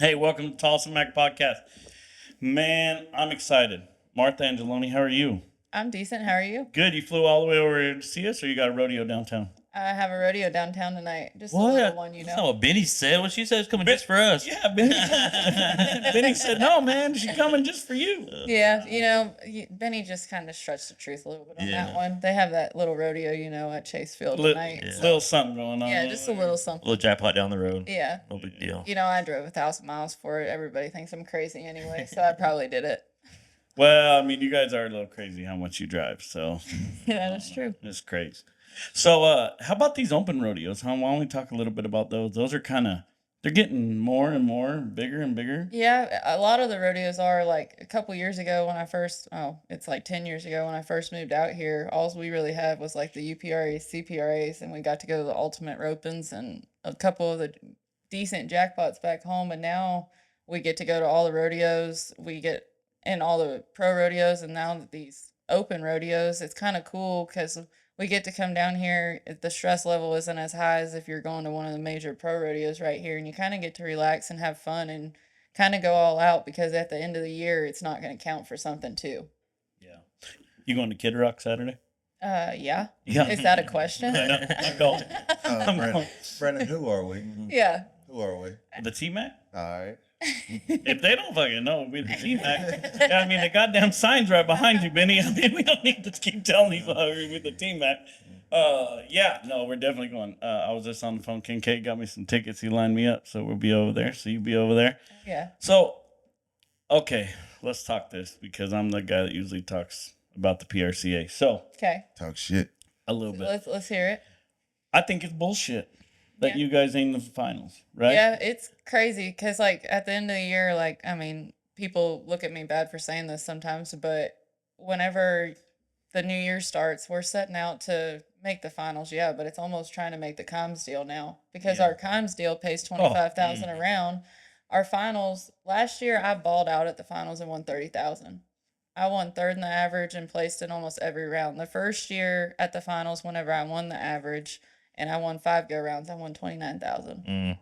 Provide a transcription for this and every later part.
Hey, welcome to Tolleson-Mack podcast. Man, I'm excited. Martha Angelone, how are you? I'm decent. How are you? Good. You flew all the way over to see us, or you got a rodeo downtown? I have a rodeo downtown tonight. Just a What? little one, That's not what Benny said. What she said is coming just for us. Yeah, Benny. Benny said, "No, man, she's coming just for you." Yeah, Benny just kind of stretched the truth a little bit on that one. They have that little rodeo, at Chase Field tonight. Yeah. Little something going on. Yeah, just a little something. Little jackpot down the road. Yeah. No big deal. I drove 1,000 miles for it. Everybody thinks I'm crazy anyway, so I probably did it. Well, I mean, you guys are a little crazy how much you drive, so Yeah, that's true. it's crazy. So, how about these open rodeos? Huh? Why don't we talk a little bit about those? Those are they're getting more and more, bigger and bigger. Yeah, a lot of the rodeos are like a couple years ago when it's like 10 years ago when I first moved out here. All we really had was like the UPRA, CPRAs, and we got to go to the Ultimate Ropings and a couple of the decent jackpots back home. And now we get to go to all the rodeos. We get in all the pro rodeos, and now these open rodeos. It's kind of cool because we get to come down here. The stress level isn't as high as if you're going to one of the major pro rodeos right here, and you kind of get to relax and have fun and kind of go all out because at the end of the year, it's not going to count for something too. Yeah. You going to Kid Rock Saturday? Yeah. Yeah. Is that a question? No, I'm going. Brandon, who are we? Yeah. Who are we? The T-Mac? All right. If they don't fucking know, it'll be the T-Mac. Yeah, I mean, the goddamn sign's right behind you, Benny. I mean, we don't need to keep telling people how we're with the T-Mac. Yeah, no, we're definitely going. I was just on the phone. Kincaid got me some tickets. He lined me up, so we'll be over there. So you'll be over there. Yeah. So, okay, let's talk this because I'm the guy that usually talks about the PRCA. So, Okay. Talk shit. a little bit. Let's hear it. I think it's bullshit that Yeah. you guys ain't in the finals, right? Yeah, it's crazy because, like, at the end of the year, like, I mean, people look at me bad for saying this sometimes, but whenever the new year starts, we're setting out to make the finals, yeah, but it's almost trying to make the Combs deal now because Yeah. our Combs deal pays 25,000 a round. Our finals last year, I balled out at the finals and won 30,000. I won third in the average and placed in almost every round. The first year at the finals, whenever I won the average and I won 5 go rounds, I won 29,000.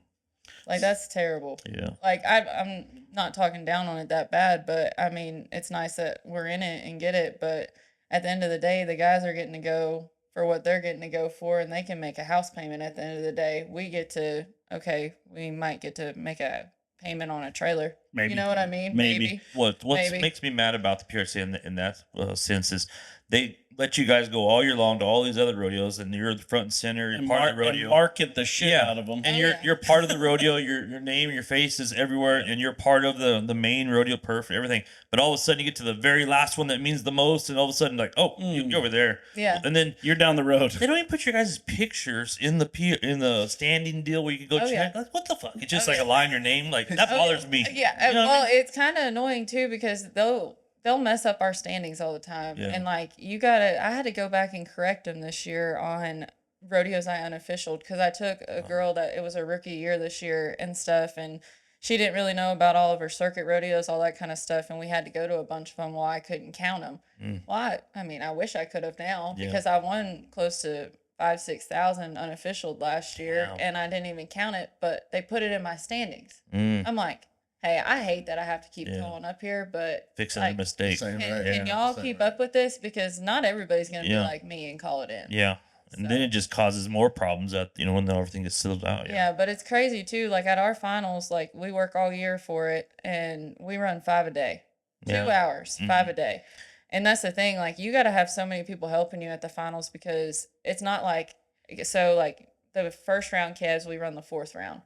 Like, that's terrible. Yeah. Like, I'm not talking down on it that bad, but I mean, it's nice that we're in it and get it. But at the end of the day, the guys are getting to go for what they're getting to go for, and they can make a house payment at the end of the day. We might get to make a payment on a trailer. Maybe. You know what I mean? Maybe. What Maybe. makes me mad about the PRC in that sense is they let you guys go all year long to all these other rodeos, and you're the front and center. You're And, part of the rodeo. market the shit Yeah. out of them. And Oh, you're yeah. you're part of the rodeo. Your name, your face is everywhere, and you're part of the main rodeo perf and everything. But all of a sudden, you get to the very last one that means the most, and all of a sudden, like, oh, you're over there. Yeah. And then You're down the road. they don't even put your guys' pictures in the standing deal where you can go Oh, check. yeah. Like, what the fuck? It's just Oh, like yeah. a line your name. Like that Oh, bothers me. Yeah, You know what I well, mean? it's kind of annoying too because they'll mess up our standings all the time, Yeah. and like I had to go back and correct them this year on rodeos I unofficialed because I took a girl that it was her rookie year this year and stuff, and she didn't really know about all of her circuit rodeos, all that kind of stuff, and we had to go to a bunch of them while I couldn't count them. Well, I mean, I wish I could have now Yeah. because I won close to 5,000-6,000 unofficialed last year, Wow. and I didn't even count it, but they put it in my standings. Mm. I'm like, hey, I hate that I have to keep Yeah. going up here, but Fixing like, a mistake. Same can, right. can y'all Same keep right. up with this? Because not everybody's going to be Yeah. like me and call it in. Yeah. And then So- it just causes more problems when everything gets settled out. Yeah, but it's crazy too. Like at our finals, like we work all year for it and we run 5 a day, 2 Yeah. hours, 5 a day. And that's the thing. Like you got to have so many people helping you at the finals because it's not like, like the first round calves, we run the 4th round.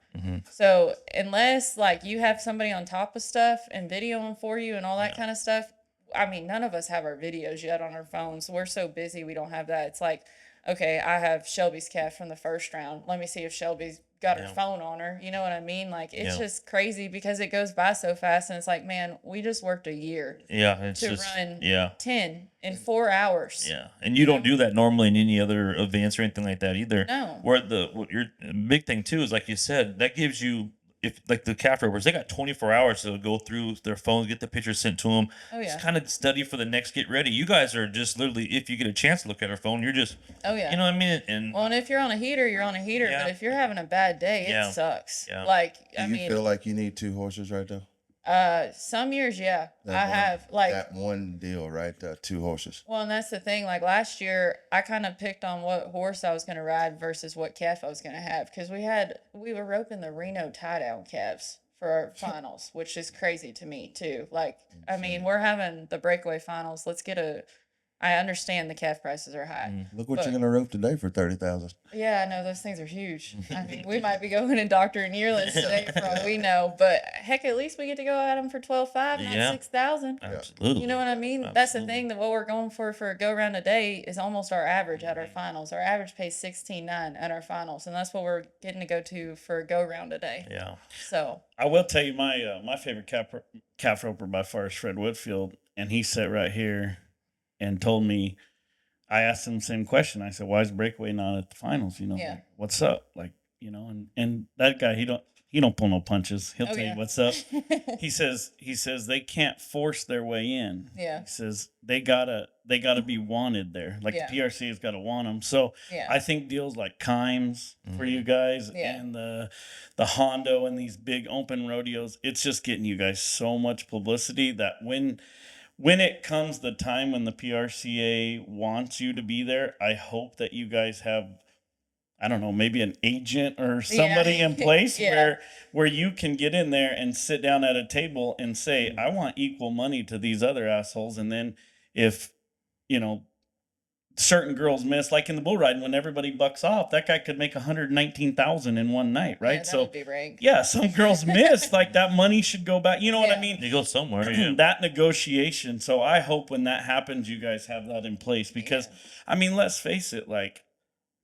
So unless like you have somebody on top of stuff and videoing for you and all that kind of stuff, I mean, none of us have our videos yet on our phones. We're so busy, we don't have that. It's like, okay, I have Shelby's calf from the first round. Let me see if Shelby's got her Yeah. phone on her. You know what I mean? Like it's Yeah. just crazy because it goes by so fast, and it's like, man, we just worked a year Yeah. It's to just run yeah. 10 in 4 hours. Yeah. And you don't do that normally in any other events or anything like that either. No. Where what your big thing too is like you said, that gives you if like the calf ropers, they got 24 hours to go through their phones, get the pictures sent to them. Oh, yeah. Just kind of study for the next get ready. You guys are just literally, if you get a chance to look at our phone, you're just, Oh, yeah. you know what I mean? And Well, and if you're on a heater, you're on a heater. Yeah. But if you're having a bad day, Yeah. it sucks. Yeah. Like, Do I you mean, feel like you need 2 horses right there? some years, yeah, That I one- have. Like, that one deal right there, 2 horses. well, and that's the thing. Like last year, I kind of picked on what horse I was going to ride versus what calf I was going to have because we were roping the Reno tie down calves for our finals, which is crazy to me too. Like, I mean, we're having the Breakaway finals. I understand the calf prices are high. Look what But- you're gonna rope today for 30,000. Yeah, I know those things are huge. I mean, we might be going and doctoring yearlings today for all we know, but heck, at least we get to go at them for 12,500, not Yeah. 6,000. absolutely. You know what I mean? That's the thing that what we're going for a go round a day is almost our average at our finals. Our average pays 16.9 at our finals, and that's what we're getting to go to for a go round a day. Yeah. So I will tell you my favorite calf roper by far is Fred Whitfield, and he sat right here and told me. I asked him the same question. I said, "Why is Breakaway not at the finals? You know, Yeah. like, what's up? Like, you know." And that guy, he don't pull no punches. He'll Oh, tell yeah. you what's up. He says they can't force their way in. Yeah. He says they gotta be wanted there. Like Yeah. the PRC has got to want them. So Yeah. I think deals like Kimes for you guys Yeah. and the Hondo and these big open rodeos, it's just getting you guys so much publicity that when it comes the time when the PRCA wants you to be there, I hope that you guys have, I don't know, maybe an agent or somebody Yeah. in place Yeah. where you can get in there and sit down at a table and say, I want equal money to these other assholes. And then if, you know, certain girls miss, like in the bull riding, when everybody bucks off, that guy could make 119,000 in one night, right? Yeah, that So would be ranked. yeah, some girls miss, like that money should go back. You know what I Yeah. mean? You go somewhere. Yeah. That negotiation. So I hope when that happens, you guys have that in place because, I mean, let's face it, like,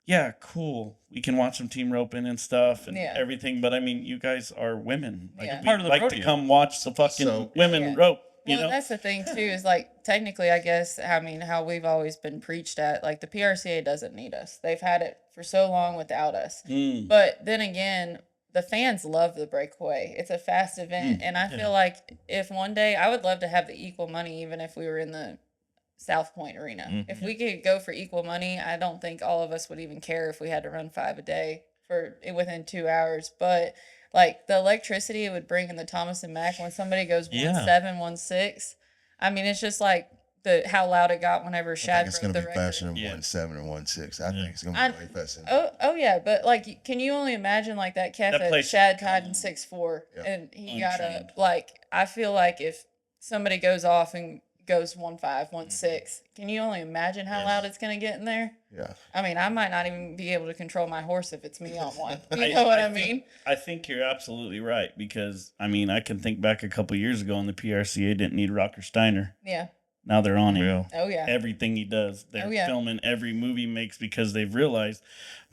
yeah, cool. We can watch some team roping and stuff and Yeah. everything, but I mean, you guys are women. Like, Yeah. we Part of the like to rodeo. come watch the fucking So- women Yeah. rope. You Well, know, that's the thing too. Is like technically, I guess. I mean, how we've always been preached at. Like the PRCA doesn't need us. They've had it for so long without us. Mm. But then again, the fans love the Breakaway. It's a fast event, and I feel like if one day I would love to have the equal money, even if we were in the South Point Arena. If we could go for equal money, I don't think all of us would even care if we had to run 5 a day for within 2 hours. But like the electricity it would bring in the Tolleson-Mack when somebody goes Yeah. 1.7, 1.6. I mean, it's just like how loud it got whenever I Shad think it's broke gonna the be record. faster than Yeah. 1.7 or 1.6. I think it's gonna I- be way faster. Oh yeah, but like, can you only imagine like that calf That that place Shad is tied in 6'4", Yeah. and he got Untrained. up. Like, I feel like if somebody goes off and goes 1.5, 1.6, can you only imagine how loud it's gonna get in there? Yeah. I mean, I might not even be able to control my horse if it's me on one. You know what I mean? I think you're absolutely right because I mean I can think back a couple years ago and the PRCA didn't need Rocker Steiner. Yeah. Now they're on him. Real. Oh yeah. Everything he does, they're Oh, yeah. filming every movie he makes because they've realized,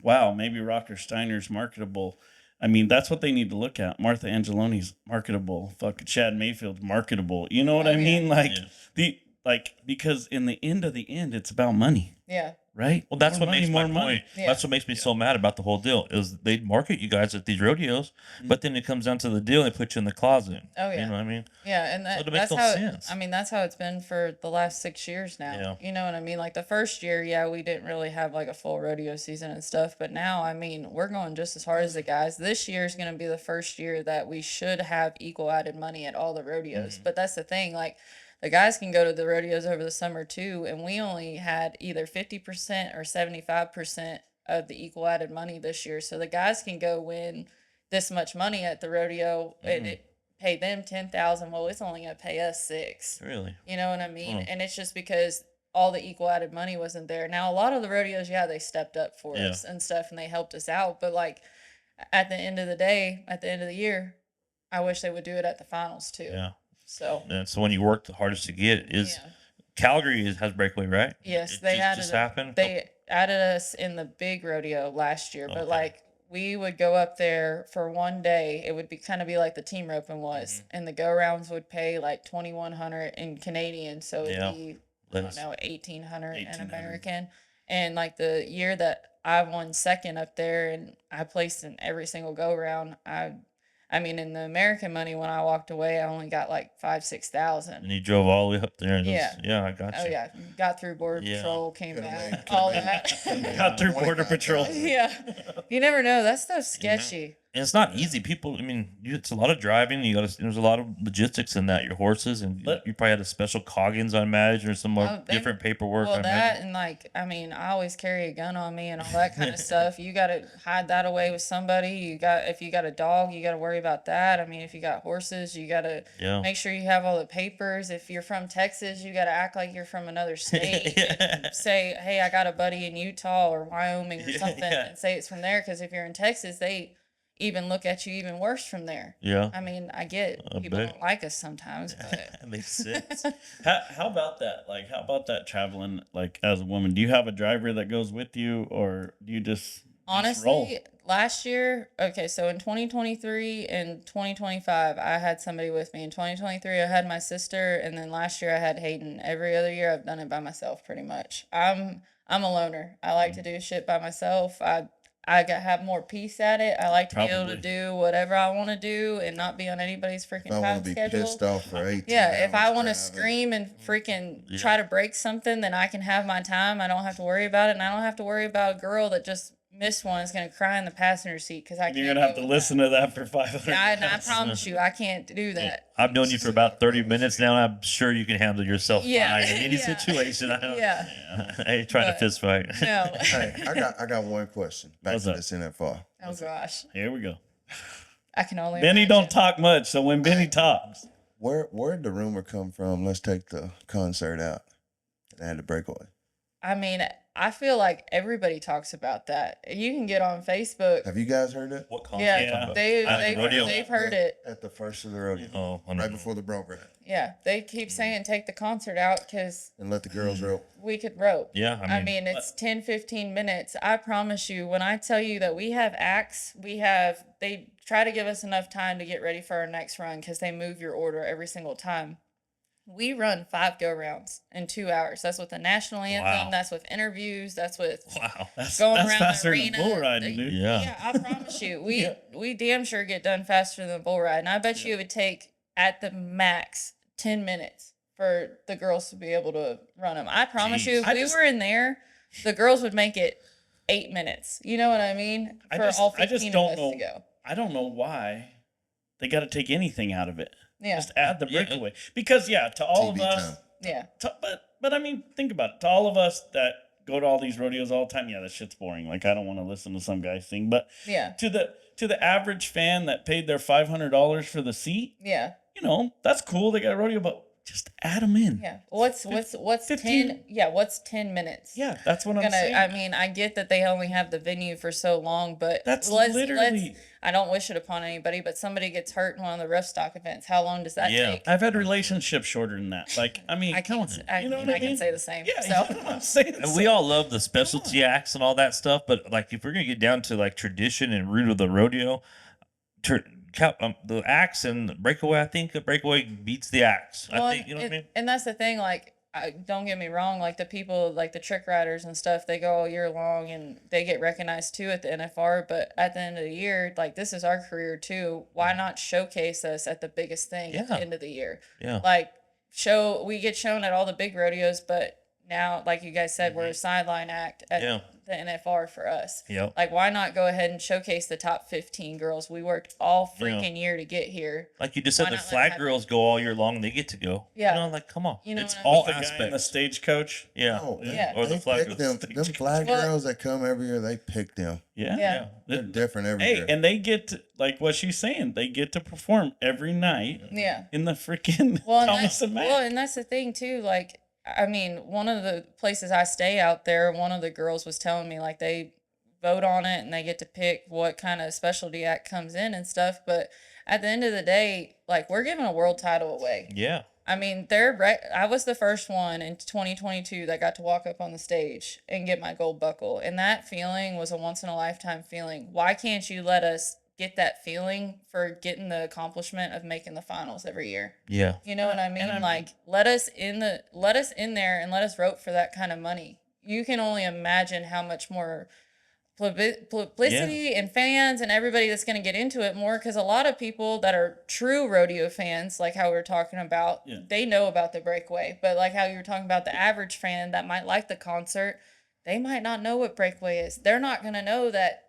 wow, maybe Rocker Steiner's marketable. I mean, that's what they need to look at. Martha Angelone's marketable. Fucking Chad Mayfield's marketable. You know what Oh, I yeah. mean? Like Yeah. because in the end of the end, it's about money, Yeah. right? Well, that's More what money, makes my more money. point. Yeah. That's what makes me so mad about the whole deal is they market you guys at these rodeos, but then it comes down to the deal, they put you in the closet. Oh, yeah. You know what I mean? Yeah, and it makes that's no how sense. I mean, that's how it's been for the last 6 years now. Yeah. You know what I mean? Like the first year, yeah, we didn't really have like a full rodeo season and stuff, but now, I mean, we're going just as hard as the guys. This year is going to be the first year that we should have equal added money at all the rodeos. But that's the thing, like the guys can go to the rodeos over the summer too, and we only had either 50% or 75% of the equal added money this year. So the guys can go win this much money at the rodeo and it pay them 10,000. Well, it's only gonna pay us 6. Really? You know what I mean? Mm. And it's just because all the equal added money wasn't there. Now a lot of the rodeos, yeah, they stepped up for Yeah. us and stuff, and they helped us out. But like at the end of the day, at the end of the year, I wish they would do it at the finals too. Yeah. So And so when you work the hardest to get is yeah. Calgary has Breakaway, right? Yes, It they just added happened. They added us in the big rodeo last year, but Okay. like we would go up there for one day. It would be kind of be like the team roping was, Mm-hmm. and the go rounds would pay like 2,100 in Canadian, so it'd Yeah. be I Let don't us- know 1,800 in 1,800. American. And like the year that I won second up there, and I placed in every single go round, I I mean, in the American money, when I walked away, I only got like 5,000-6,000. And you drove all the way up there. And Yeah. yeah, I got Oh you. yeah, got through border Yeah. patrol, came Could've back, made- all could've made- that. Got through border patrol. Yeah, you never know. That stuff's sketchy. And it's not easy. People, I mean, it's a lot of driving. There's a lot of logistics in that. Your horses, and But- you probably had a special Coggins, I imagine, or some more Oh, different paperwork. Well, I that imagine. and like, I mean, I always carry a gun on me and all that kind of stuff. You got to hide that away with somebody. If you got a dog, you got to worry about that. I mean, if you got horses, you got to Yeah. make sure you have all the papers. If you're from Texas, you got to act like you're from another state. Yeah. Say, hey, I got a buddy in Utah or Wyoming or Yeah, something, yeah. and say it's from there. Because if you're in Texas, they even look at you even worse from there. Yeah. I mean, I get I people bet. don't like us sometimes, but That makes sense. How about that? Like, how about that traveling, like, as a woman? Do you have a driver that goes with you, or do you just roll? honestly, last year, okay, so in 2023 and 2025, I had somebody with me. In 2023, I had my sister, and then last year I had Hayden. Every other year, I've done it by myself, pretty much. I'm a loner. I like to do shit by myself. Have more peace at it. I like to be able to Probably. do whatever I want to do and not be on anybody's freaking If I time want to be schedule. pissed off for 18 Yeah, if I hours want to driving, scream and freaking Yeah. try to break something, then I can have my time. I don't have to worry about it, and I don't have to worry about a girl that just missed one is gonna cry in the passenger seat because I can't. You're gonna have deal to with listen to that for 500. that. I promise you, I can't do that. I've known you for about 30 minutes now, and I'm sure you can handle yourself Yeah. fine in any Yeah. situation. I don't, Yeah. I ain't trying to But- fist fight. No. Hey, I got one question. Back What's to up? this NFL. Oh gosh, Here we go. I can only. Benny imagine. don't talk much, so when Benny talks, Where'd the rumor come from? Let's take the concert out. They had the breakaway. I mean, I feel like everybody talks about that. You can get on Facebook. Have you guys heard it? What concert? Yeah, you talking about? they At the they've, rodeo? they've heard it. At the first of the rodeo. Oh, I don't Right know. before the broker. Yeah, they keep saying take the concert out because And let the girls rope. we could rope. Yeah, I mean, it's 10, 15 minutes. I promise you, when I tell you that we have acts, they try to give us enough time to get ready for our next run because they move your order every single time. We run 5 go-rounds in 2 hours. That's with the national anthem. Wow. That's with interviews. That's with wow. that's going that's around faster the than arena. bull riding, dude. Yeah. Yeah, I promise you. We Yeah. we damn sure get done faster than a bull ride. And I bet you it would take at the max 10 minutes for the girls to be able to run them. I promise you, if I we just- were in there, the girls would make it 8 minutes. You know what I mean? I For just- all I 15 just of don't us know. to go. I don't know why they got to take anything out of it. Yeah. Just add the Yeah. breakaway because to all TV of us, time. Yeah. but I mean, think about it. To all of us that go to all these rodeos all the time, that shit's boring. Like I don't want to listen to some guy sing. But Yeah. to the average fan that paid their $500 for the seat, Yeah. that's cool. They got a rodeo, but just add them in. Yeah. What's 15 10? Yeah. What's 10 minutes? Yeah, that's what I'm saying. I mean, I get that they only have the venue for so long, but That's let's literally- I don't wish it upon anybody, but somebody gets hurt in one of the rough stock events. How long does that Yeah. take? I've had relationships shorter than that. Like, I mean, I come on. can't. I, You know what I I mean? can say the same. Yeah, So you know what I'm saying? And we all love the specialty acts and all that stuff, but like if we're gonna get down to like tradition and root of the rodeo, the axe and the breakaway, I think the breakaway beats the axe. well, I think you know what I mean. and that's the thing. Like, don't get me wrong. Like the people, like the trick riders and stuff, they go all year long and they get recognized too at the NFR. But at the end of the year, like this is our career too. Why not showcase us at the biggest thing at the Yeah. end of the year? Yeah. Like we get shown at all the big rodeos, but now, like you guys said, we're a sideline act at Yeah. the NFR for us. Yep. Like, why not go ahead and showcase the top 15 girls? We worked all Yeah. freaking year to get here. Like you just said, Why the not let flag them- girls go all year long and they get to go. Yeah. You know, like come on. You know it's what I all the guy in the aspects. stagecoach. Yeah. Oh, Yeah. Or the they flag pick girls. them flag Well- girls that come every year, they pick them. Yeah. Yeah. They're different every Hey, year. and they get to, like what she's saying, they get to perform every night Yeah. in the freaking Well, and Tolleson-Mack. and that's the thing too. Like, I mean, one of the places I stay out there, one of the girls was telling me like they vote on it and they get to pick what kind of specialty act comes in and stuff. But at the end of the day, like we're giving a world title away. Yeah. I mean, I was the first one in 2022 that got to walk up on the stage and get my gold buckle. And that feeling was a once in a lifetime feeling. Why can't you let us get that feeling for getting the accomplishment of making the finals every year? Yeah. You know what I mean? And Like let us in there and let us vote for that kind of money. You can only imagine how much more publicity and fans and everybody that's going to get into it more, because a lot of people that are true rodeo fans, like how we were talking about, they know about the Breakaway. But like how you were talking about the average fan that might like the concert, they might not know what Breakaway is. They're not going to know that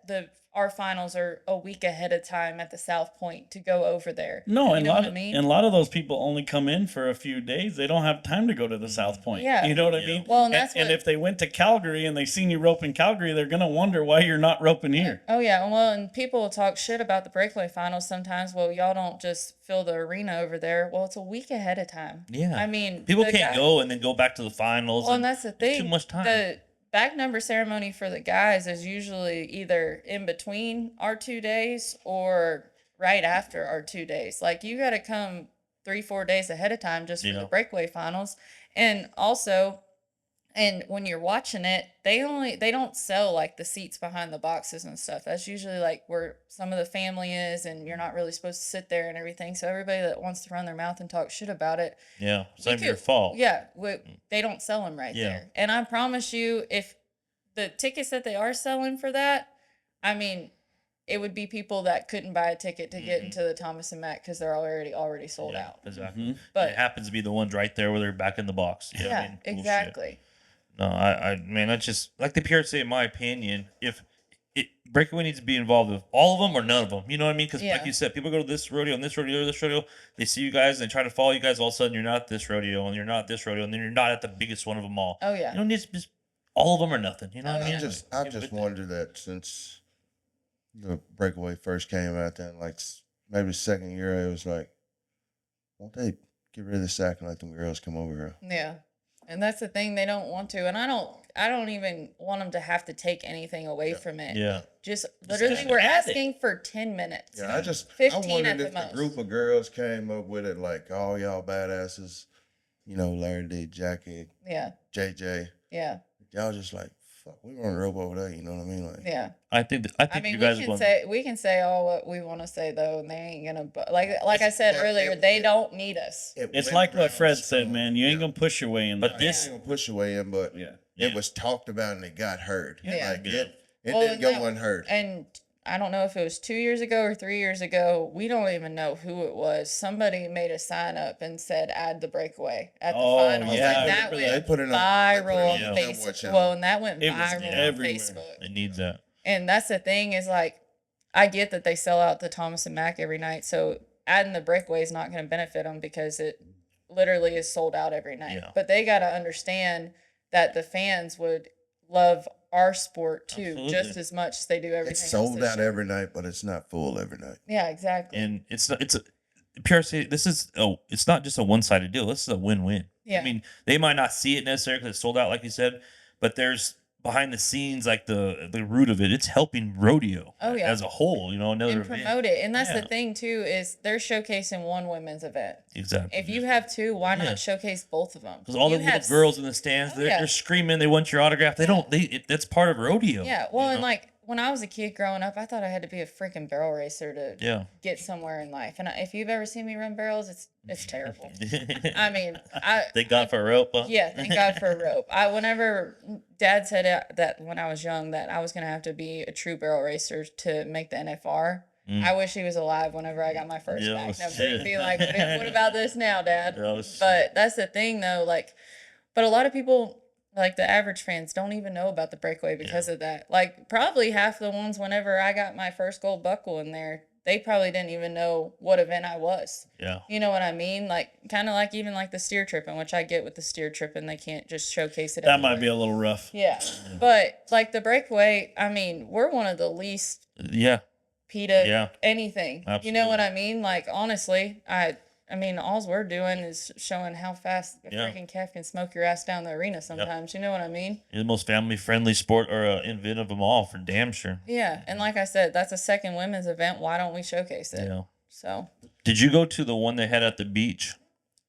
our finals are a week ahead of time at the South Point to go over there. No, you and know what I and mean? a lot of those people only come in for a few days. They don't have time to go to the South Point. Yeah. You know what I mean? Well, and that's and what- if they went to Calgary and they seen you rope in Calgary, they're gonna wonder why you're not roping here. Oh yeah, well, and people will talk shit about the Breakaway finals sometimes. Well, y'all don't just fill the arena over there. Well, it's a week ahead of time. Yeah. I mean, People the can't guy- go and then go back to the finals. Well, and that's the it's thing. Too much time. The back number ceremony for the guys is usually either in between our 2 days or right after our 2 days. Like, you got to come 3-4 days ahead of time just for the Breakaway finals. And also, and when you're watching it, they don't sell like the seats behind the boxes and stuff. That's usually like where some of the family is, and you're not really supposed to sit there and everything. So everybody that wants to run their mouth and talk shit about it, yeah. It's not we your could- fault. Yeah, they don't sell them right Yeah. there. And I promise you, if the tickets that they are selling for that, I mean, it would be people that couldn't buy a ticket to get into the Tolleson-Mack because they're already sold out. Exactly. But it happens to be the ones right there where they're back in the box. You know what I yeah, mean? Bullshit. exactly. No, man, that's just like the PRC. In my opinion, if Breakaway needs to be involved with all of them or none of them, you know what I mean? Because like you said, people go to this rodeo and this rodeo, this rodeo. They see you guys and they try to follow you guys. All of a sudden, you're not at this rodeo and you're not at this rodeo, and then you're not at the biggest one of them all. Oh yeah. You know, it's just all of them or nothing. You know what I mean? I just wondered that since the Breakaway first came out, then like maybe second year, it was like, won't they get rid of this acting like them girls come over here? Yeah. And that's the thing, they don't want to. And I don't even want them to have to take anything away from it. Yeah. Just literally, we're asking for 10 minutes. Yeah, I 15 wondered at the if the most. group of girls came up with it, like all y'all badasses, you know, Larry D, Jackie, Yeah. JJ, Yeah. y'all just like, fuck, we want to rope over there, you know what I mean? Like, Yeah. I think I mean, you guys we can say all what we want to say though, and they ain't gonna. Like I said earlier, they don't need us. It's like what Fred said, man. You ain't gonna push your way in. But there. this- ain't gonna push your way in, but it was talked about and it got heard. Yeah. Like Yeah. it Well, didn't go no, unheard. And I don't know if it was 2 years ago or 3 years ago. We don't even know who it was. Somebody made a sign up and said, "Add the Breakaway at the Oh, finals." yeah, and I that remember went They put it on viral on Yeah. Facebook. Well, and that went It was viral on everywhere. Facebook. it needs that. And that's the thing is, like, I get that they sell out the Tolleson-Mack every night, so adding the Breakaway is not going to benefit them because it literally is sold out every night. Yeah. But they got to understand that the fans would love our sport too, Absolutely. just as much as they do everything. It's else sold this out year. every night, but it's not full every night. Yeah, exactly. And it's a PRC. It's not just a one-sided deal. This is a win-win. Yeah. I mean, they might not see it necessarily because it's sold out, like you said, but there's behind the scenes, like the root of it. It's helping rodeo Oh, yeah. as a whole. You know, another and event. promote it. And that's Yeah. the thing too, is they're showcasing one women's event. Exactly. If you have two, why Yeah. not showcase both of them? Because all the You little have girls in the stands, Oh, they're, yeah. they're screaming. They want your autograph. They don't. That's part of rodeo. Yeah, well, you and know? like when I was a kid growing up, I thought I had to be a freaking barrel racer to Yeah. get somewhere in life. And if you've ever seen me run barrels, it's terrible. I mean, Thank God for a rope. Huh? yeah, thank God for a rope. Whenever Dad said that when I was young that I was gonna have to be a true barrel racer to make the NFR. I wish he was alive whenever I got my first Yeah, back number. shit. He'd be like, "What about this now, Dad?" Oh, shit. But that's the thing, though. Like, but a lot of people, like the average fans, don't even know about the Breakaway because of that. Like, probably half the ones whenever I got my first gold buckle in there, they probably didn't even know what event I was. Yeah. You know what I mean? Like, kind of like even like the steer tripping, which I get with the steer tripping, they can't just showcase it. That might everywhere. be a little rough. Yeah, but like the Breakaway, I mean, we're one of the least Yeah. PETA Yeah. anything. You know Absolutely. what I mean? Like, honestly, I mean, all we're doing is showing how fast a Yeah. freaking calf can smoke your ass down the arena sometimes. You know what I mean? You're the most family-friendly sport or event of them all, for damn sure. Yeah. And like I said, that's a second women's event. Why don't we showcase it? Yeah. So, Did you go to the one they had at the beach?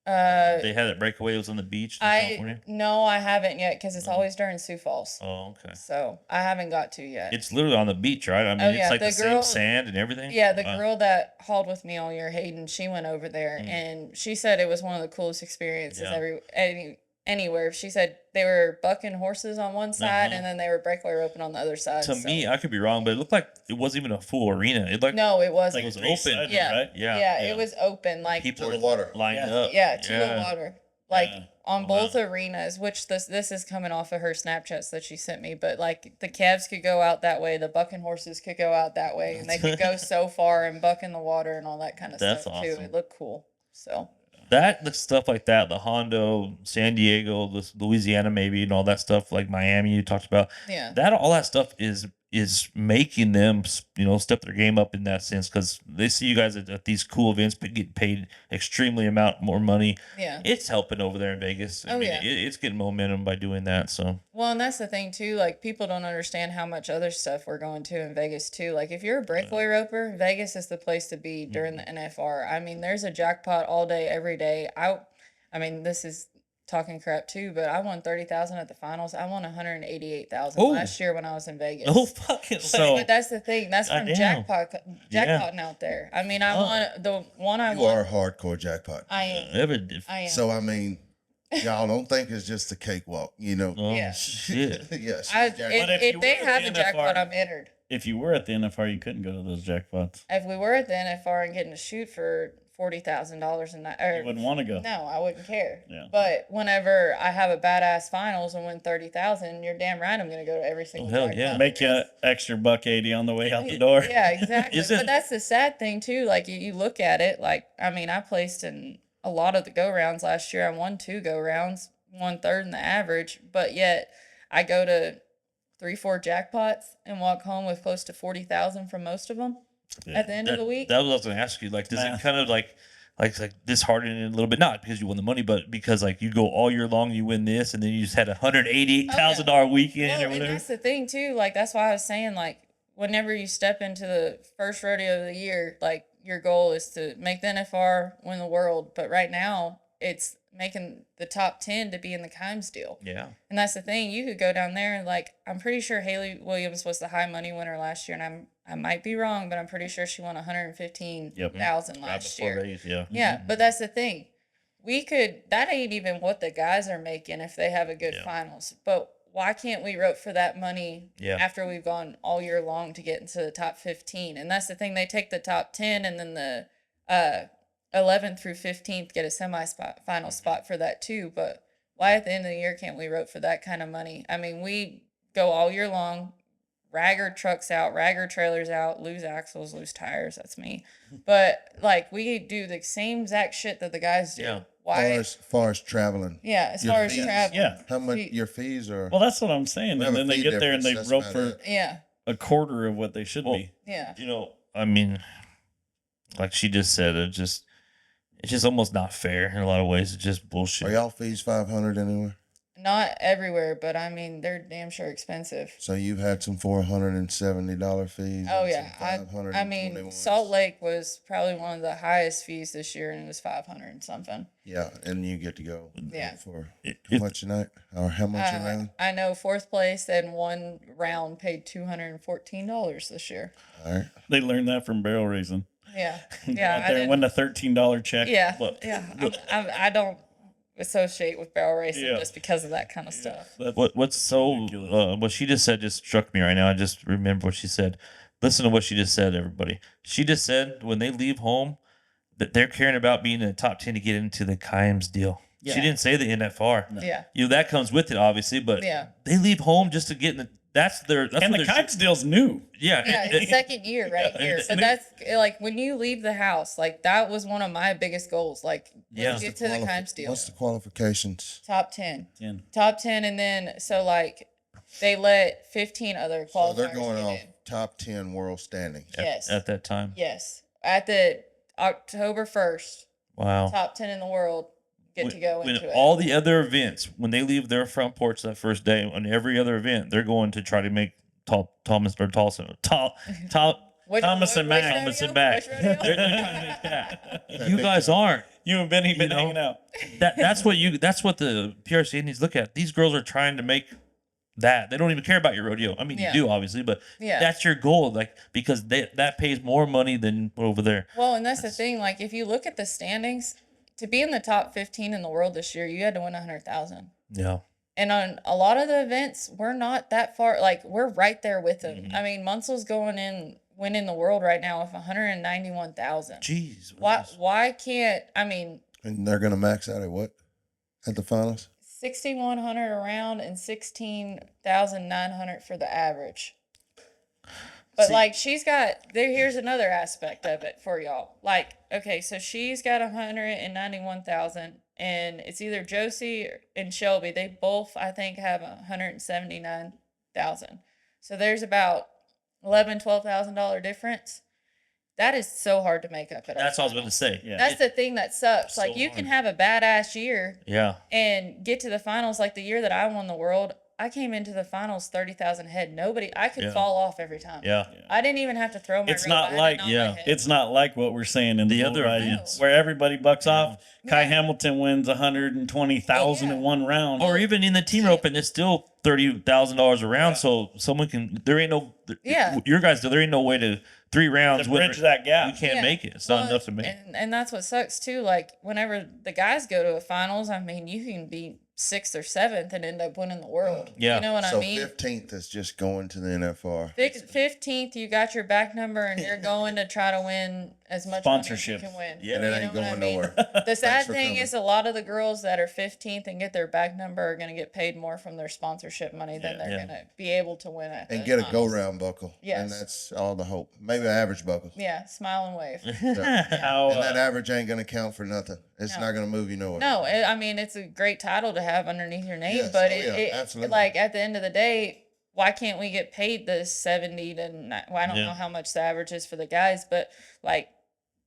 They had at Breakaway. It was on the beach in California. no, I haven't yet because it's always during Sioux Falls. Oh, okay. So I haven't got to yet. It's literally on the beach, right? I mean, Oh, yeah, it's like the the same girl- sand and everything. Yeah, the Wow. girl that hauled with me all year, Hayden, she went over there and she said it was one of the coolest experiences Yeah. anywhere. She said they were bucking horses on one side Uh-huh. and then they were breakaway roping on the other side. To so- me, I could be wrong, but it looked like it wasn't even a full arena. It like no, it wasn't. it was three-sided, open. Yeah. right? Yeah. yeah, yeah. it was open. Like People To were the water. lined Yeah. up. yeah, to the water. Like Yeah. on Wow. both arenas, which this is coming off of her Snapchats that she sent me, but like the calves could go out that way, the bucking horses could go out that way, and they could go so far and buck in the water and all that kind of That's stuff too. awesome. It looked cool. So The stuff like that, the Hondo, San Diego, Louisiana, maybe, and all that stuff, like Miami, you talked about. yeah. All that stuff is making them, step their game up in that sense, because they see you guys at these cool events getting paid extremely amount more money. Yeah. It's helping over there in Vegas. I Oh, mean, yeah. it's getting momentum by doing that. So Well, and that's the thing too. Like people don't understand how much other stuff we're going to in Vegas too. Like if you're a breakaway roper, Vegas is the place to be during the NFR. I mean, there's a jackpot all day, every day. I mean, this is talking crap too, but I won 30,000 at the finals. I won 188,000 Oh. last year when I was in Vegas. oh fucking So- But that's the thing. That's from Goddamn. jackpotting out there. I mean, I Oh. won the one I You won. are hardcore jackpot. I am. I am. So I mean, y'all don't think it's just a cakewalk, you know? Oh, Yeah. shit. Yes. I, jackpot. if they have the the jackpot, NFR I'm entered. If you were at the NFR, you couldn't go to those jackpots. If we were at the NFR and getting to shoot for $40,000 a night, You wouldn't want to go. no, I wouldn't care. Yeah. But whenever I have a badass finals and win 30,000, you're damn right I'm gonna go to every single. hell jackpot. yeah. Make you an extra $180 on the way out the door. Yeah, exactly. Isn't- But that's the sad thing too. Like you look at it, like I mean, I placed in a lot of the go rounds last year. I won 2 go rounds, 1/3 in the average, but yet I go to 3-4 jackpots and walk home with close to 40,000 from most of them at the end of the week. That was what I was going to ask you. Like, does Math. it kind of like dishearten it a little bit? Not because you won the money, but because like you go all year long, you win this, and then you just had $188,000 weekend Well, or and whatever. that's the thing too. Like that's why I was saying, like, whenever you step into the first rodeo of the year, like your goal is to make the NFR, win the world. But right now, it's making the top 10 to be in the Kimes deal. Yeah. And that's the thing. You could go down there and like I'm pretty sure Haley Williams was the high money winner last year, and I might be wrong, but I'm pretty sure she won 115,000 Right last before year. Vegas, yeah. Yeah, but that's the thing. That ain't even what the guys are making if they have a good Yeah. finals. But why can't we rope for that money Yeah. after we've gone all year long to get into the top 15? And that's the thing. They take the top 10 and then the 11th through 15th get a final spot for that too. But why at the end of the year can't we rope for that kind of money? I mean, we go all year long, ragger trucks out, ragger trailers out, lose axles, lose tires. That's me. But like we do the same exact shit that the guys do. Yeah. Why? Far as traveling, Yeah, as your far as fees. travel. Yeah. how much See- your fees are? Well, that's what I'm saying. We And have a then they fee get there and they difference, rope that's for about it. Yeah, a quarter of what they should Well, be. yeah. I mean, like she just said, it's just almost not fair in a lot of ways. It's just bullshit. Are y'all fees 500 anywhere? Not everywhere, but I mean they're damn sure expensive. So you've had some $470 fees. Oh and yeah, some I mean 521s. Salt Lake was probably one of the highest fees this year, and it was 500 and something. Yeah, and you get to go. Yeah. For It- how it- much a night or how much a round? I know fourth place and one round paid $214 this year. All right. They learned that from barrel racing. Yeah, yeah. Out there and win the $13 check. Yeah, Look, yeah. I don't associate with barrel racing Yeah. just because of that kind of stuff. that's What's so ridiculous. what she just said just struck me right now. I just remember what she said. Listen to what she just said, everybody. She just said when they leave home that they're caring about being in the top 10 to get into the Kimes deal. Yeah. She didn't say the NFR. Yeah, That comes with it, obviously, but yeah, they leave home just to get in the. That's and what the they're- Kimes deal's new. Yeah, yeah. It's the second year right Yeah, here, so and it- that's like when you leave the house, like that was one of my biggest goals. Like, Yeah. let's get to the Kimes deal. What's the qualifications? Top 10. 10. Top 10, and then so like they let 15 other So qualifiers they're going get off in. top 10 world standings. Yes. at that time. Yes, at the October 1st, Wow. top 10 in the world get to go When into it. all the other events, when they leave their front porch that first day, on every other event, they're going to try to make Thomas or Tolleson. Which- Thomas and which Mack. rodeo? Thomas and Mack. Which rodeo? They're trying to make that. You guys aren't. You and Benny been know? hanging out. That's what the PRC needs to look at. These girls are trying to make that. They don't even care about your rodeo. I mean, Yeah. you do obviously, but Yeah. that's your goal. Like because that pays more money than over there. Well, and that's the thing. Like, if you look at the standings, to be in the top 15 in the world this year, you had to win 100,000. Yeah. And on a lot of the events, we're not that far. Like, we're right there with them. Mhm. I mean, Munsel's winning the world right now with 191,000. Jeez. Why can't, I mean, And they're gonna max out at what? At the finals? 6,100 around and 16,900 for the average. But See- like here's another aspect of it for y'all. Like, okay, so she's got 191,000, and it's either Josie and Shelby. They both, I think, have 179,000. So there's about $12,000 difference. That is so hard to make up at all. That's what I was going to say. Yeah. That's the thing that sucks. So Like, you can hard. have a badass year Yeah. and get to the finals. Like the year that I won the world, I came into the finals 30,000 ahead. I could Yeah. fall off every time. Yeah. I didn't even have to throw my It's rope. not I had like- it on my yeah, head. It's not like what we're saying in the The bull other riding, events. where everybody bucks off. Kai Yeah. Hamilton wins 120,000 in one round. Or even in the team roping, it's still $30,000 a round. So someone can. There ain't no. Yeah. Your guys, there ain't no way to 3 rounds. to bridge that You gap. can't Yeah. make it. It's not Well, enough to make. And that's what sucks too. Like, whenever the guys go to a finals, I mean, you can be 6th or 7th and end up winning the world. Yeah. You know what So I mean? 15th is just going to the NFR. 15th, you got your back number and you're going to try to win as much Sponsorship. money as you can win. Yeah. And it You ain't know what I going mean? nowhere. The sad for thing coming. is, a lot of the girls that are 15th and get their back number are going to get paid more from their sponsorship money than they're Yeah. going to be able to win at And the get a finals. go-round buckle. Yes. And that's all the hope. Maybe an average buckle. Yeah, smile and wave. How And that average ain't going to count for nothing. It's No. not going to move you nowhere. No, I mean, it's a great title to have underneath your name, Yes. but Oh, yeah, absolutely. like, at the end of the day, why can't we get paid the 70 to well, I don't Yeah. know how much the average is for the guys, but like,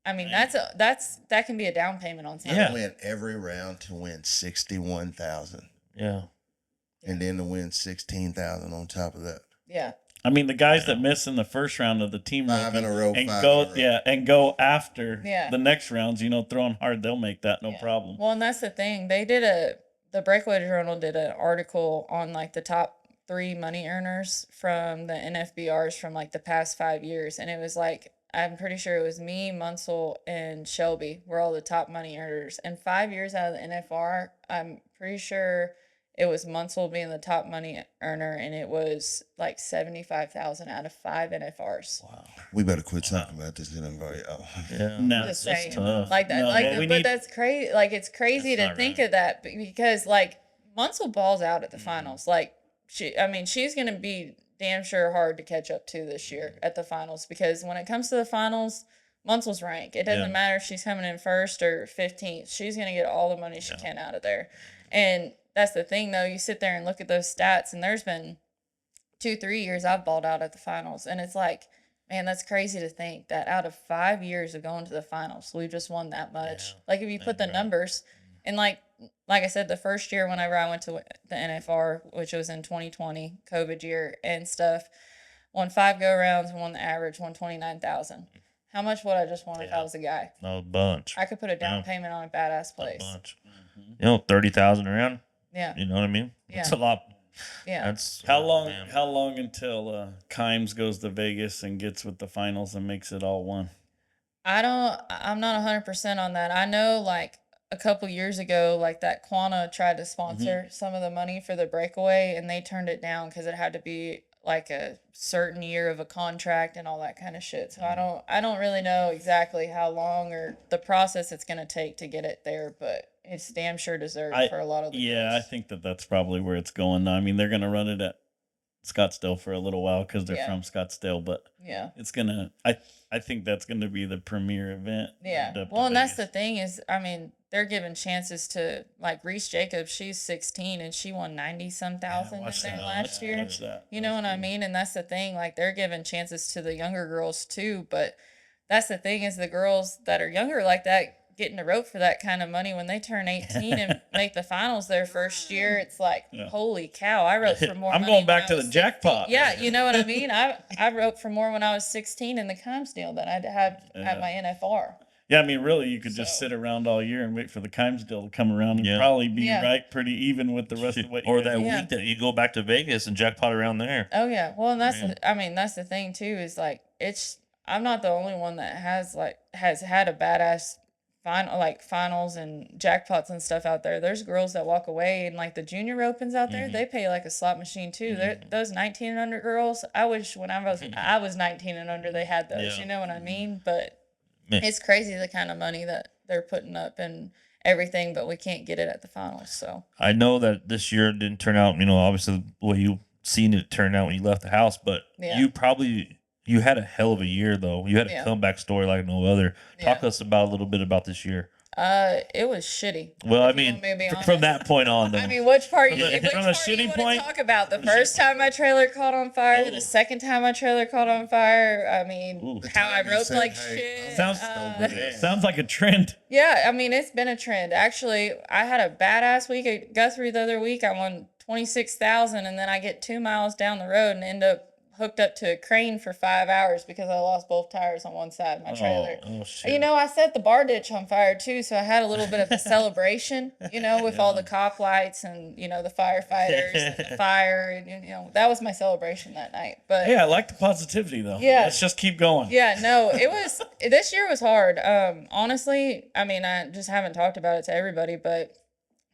I mean, that can be a down payment on something. Yeah. Win every round to win 61,000, Yeah. and then to win 16,000 on top of that. Yeah. I mean, the guys that miss in the first round of the team 5 in a roping row, and 5 go in a row. and go after Yeah. the next rounds, throwing hard, they'll make that no Yeah. problem. Well, and that's the thing. The Breakaway Journal did an article on like the top 3 money earners from the NFBRs from like the past 5 years. And it was like, I'm pretty sure it was me, Munsell, and Shelby were all the top money earners. And 5 years out of the NFR, I'm pretty sure it was Munsell being the top money earner, and it was like 75,000 out of 5 NFRs. Wow. We better quit talking about this and invite y'all. Yeah. No, Just it's saying. tough. Like that, No, like, but we but need- that's crazy. Like, it's crazy That's to not think right. of that because like Munsell balls out at the finals. Like, she's gonna be damn sure hard to catch up to this year at the finals, because when it comes to the finals, Munsell's rank. It doesn't Yeah. matter if she's coming in 1st or 15th. She's gonna get all the money she can out of there. And that's the thing, though. You sit there and look at those stats, and there's been 2-3 years I've balled out at the finals, and it's like, man, that's crazy to think that out of 5 years of going to the finals, we've just won that much. Yeah, Like, if you put the right. numbers, and like I said, the first year whenever I went to the NFR, which was in 2020, COVID year and stuff, won 5 go rounds and won the average, won 29,000. How much would I just won if I Yeah. was a guy? A bunch. I could put a down Yeah. payment on a badass A place. bunch. 30,000 around. Yeah, You know what I mean? It's Yeah. a lot. yeah. That's How long? man. How long until Kimes goes to Vegas and gets with the finals and makes it all one? I'm not 100% on that. I know like a couple years ago, like that Quanta tried to sponsor some of the money for the Breakaway, and they turned it down because it had to be like a certain year of a contract and all that kind of shit. So I don't really know exactly how long or the process it's going to take to get it there, but it's damn sure deserved for a lot of the Yeah, I girls. think that's probably where it's going. I mean, they're gonna run it at Scottsdale for a little while because they're Yeah. from Scottsdale, but Yeah. it's gonna. I think that's gonna be the premier event. Yeah. end up to Well, and that's the Vegas. thing is, I mean, they're giving chances to like Reese Jacobs. She's 16 and she won 90-some thousand in watch there that. last year. Watch that. You know what I mean? And that's the thing. Like, they're giving chances to the younger girls too. But that's the thing is, the girls that are younger like that getting a rope for that kind of money when they turn 18 and make the finals their first year, it's like, Yeah. holy cow! I wrote for more. I'm money going when back I to was the jackpot. 16. Yeah, you know what I mean. I wrote for more when I was 16 in the Kimes deal than I'd had Yeah. at my NFR. Yeah, I mean, really, you could just So- sit around all year and wait for the Kimes deal to come around and Yeah. probably be Yeah. right pretty even with the rest of what you Or guys that do. Yeah. week that you go back to Vegas and jackpot around there. Oh yeah. Well, and Man. that's the thing too, is like, I'm not the only one that has had a badass finals and jackpots and stuff out there. There's girls that walk away, and like the junior opens out there, they pay like a slot machine too. Those 19 and under girls, I wish when I was 19 and under they had those. You know what I mean? But it's crazy the kind of money that they're putting up and everything, but we can't get it at the finals. So I know that this year didn't turn out, obviously the way you seen it turn out when you left the house, but you had a hell of a year though. You had a comeback story like no other. Talk to us about a little bit about this year. It was shitty. Well, I mean, from that point on, though. I mean, which part from a shitty point? Talk about the first time my trailer caught on fire, the second time my trailer caught on fire. I mean, how I roped like shit. Sounds like a trend. Yeah, I mean, it's been a trend. Actually, I had a badass week at Guthrie the other week. I won 26,000, and then I get 2 miles down the road and end up hooked up to a crane for 5 hours because I lost both tires on one side of my trailer. Oh, shit. You know, I set the bar ditch on fire too, so I had a little bit of a celebration, with all the cop lights and, the firefighters and the fire. And, that was my celebration that night. But hey, I like the positivity though. Yeah. Let's just keep going. Yeah, no, this year was hard. Honestly, I mean, I just haven't talked about it to everybody, but